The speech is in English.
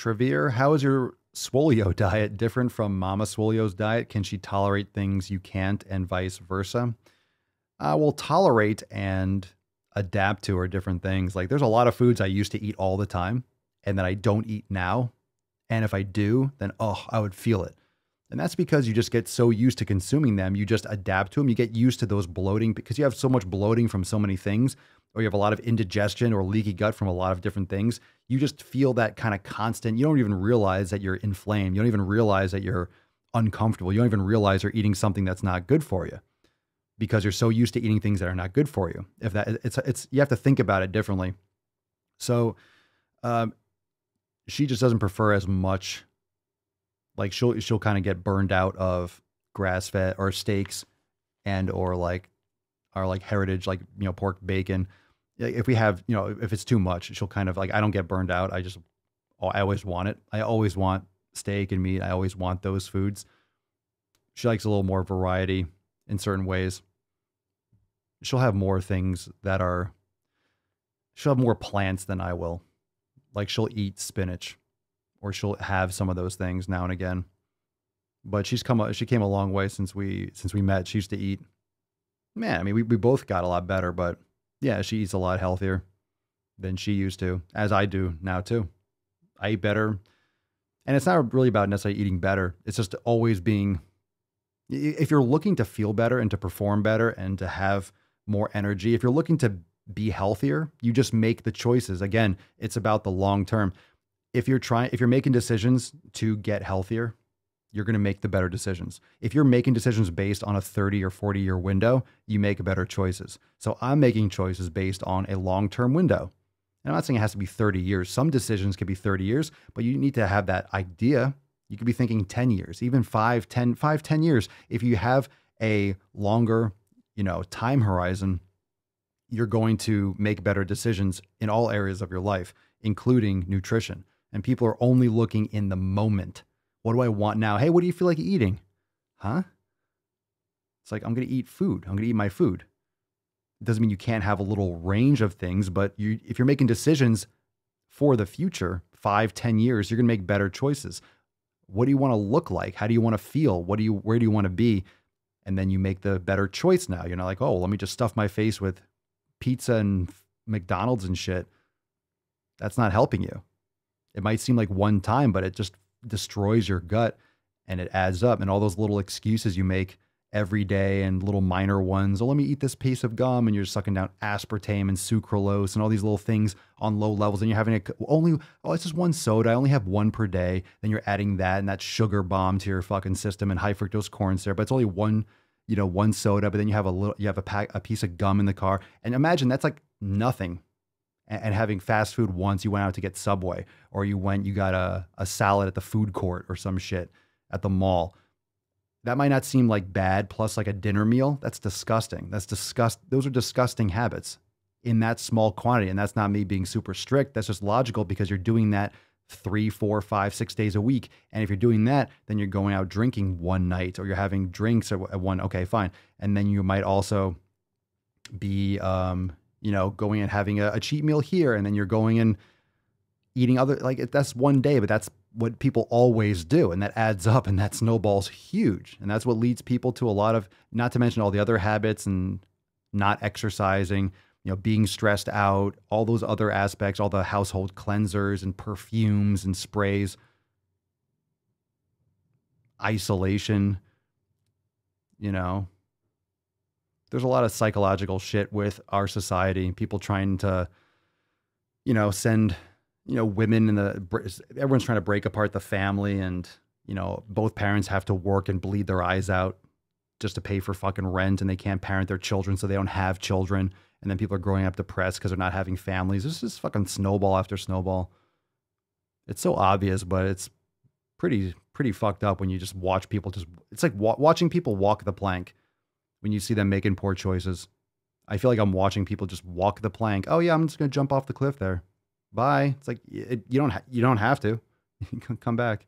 Trivia, how is your Swolio diet different from Mama Swolio's diet? Can she tolerate things you can't and vice versa? Will tolerate and adapt to are different things. Like there's a lot of foods I used to eat all the time and that I don't eat now. And if I do, then I would feel it. And that's because you just get so used to consuming them. You just adapt to them. You get used to those bloating because you have so much bloating from so many things, or you have a lot of indigestion or leaky gut from a lot of different things. You just feel that kind of constant. You don't even realize that you're inflamed. You don't even realize that you're uncomfortable. You don't even realize you're eating something that's not good for you because you're so used to eating things that are not good for you. If that it's you have to think about it differently. So she just doesn't prefer as much. Like she'll kind of get burned out of grass fed or steaks and or like our like heritage, like, pork bacon. If we have, if it's too much, she'll kind of like, I don't get burned out. I always want it. I always want steak and meat. I always want those foods. She likes a little more variety in certain ways. She'll have more things she'll have more plants than I will. Like she'll eat spinach or she'll have some of those things now and again. But she came a long way since we met. She used to eat, man, I mean, we both got a lot better, but yeah, she eats a lot healthier than she used to, as I do now too. I eat better. And it's not really about necessarily eating better. It's just always if you're looking to feel better and to perform better and to have more energy, if you're looking to be healthier, you just make the choices. Again, it's about the long term. If you're making decisions to get healthier, you're going to make the better decisions. If you're making decisions based on a 30 or 40 year window, you make better choices. So I'm making choices based on a long-term window. And I'm not saying it has to be 30 years. Some decisions could be 30 years, but you need to have that idea. You could be thinking 10 years, even 10 years. If you have a longer, time horizon, you're going to make better decisions in all areas of your life, including nutrition. And people are only looking in the moment. What do I want now? Hey, what do you feel like eating? Huh? It's like, I'm going to eat food. I'm going to eat my food. It doesn't mean you can't have a little range of things, but if you're making decisions for the future, 5, 10 years, you're going to make better choices. What do you want to look like? How do you want to feel? Where do you want to be? And then you make the better choice now. You're not like, oh, let me just stuff my face with pizza and McDonald's and shit. That's not helping you. It might seem like one time, but it just destroys your gut and it adds up. And all those little excuses you make every day and little minor ones. Oh, let me eat this piece of gum. And you're sucking down aspartame and sucralose and all these little things on low levels. And you're having it's just one soda. I only have one per day. Then you're adding that and that sugar bomb to your fucking system and high fructose corn syrup. But it's only one soda. But then you have a piece of gum in the car. And imagine that's like nothing. And having fast food once, you went out to get Subway, or you got a salad at the food court or some shit at the mall. That might not seem like bad, plus like a dinner meal. That's disgusting. Those are disgusting habits in that small quantity. And that's not me being super strict. That's just logical because you're doing that 3, 4, 5, 6 days a week. And if you're doing that, then you're going out drinking one night or you're having drinks at one. Okay, fine. And then you might also be, going and having a cheat meal here, and then you're going and eating that's one day, but that's what people always do. And that adds up and that snowballs huge. And that's what leads people to a lot of, not to mention all the other habits and not exercising, being stressed out, all those other aspects, all the household cleansers and perfumes and sprays, isolation, there's a lot of psychological shit with our society. People trying to, send, women everyone's trying to break apart the family, and, both parents have to work and bleed their eyes out just to pay for fucking rent, and they can't parent their children, so they don't have children. And then people are growing up depressed because they're not having families. This is fucking snowball after snowball. It's so obvious, but it's pretty fucked up when you just watch people it's like watching people walk the plank. When you see them making poor choices, I feel like I'm watching people just walk the plank. Oh yeah, I'm just going to jump off the cliff there. Bye. It's like, you don't have to. You can come back.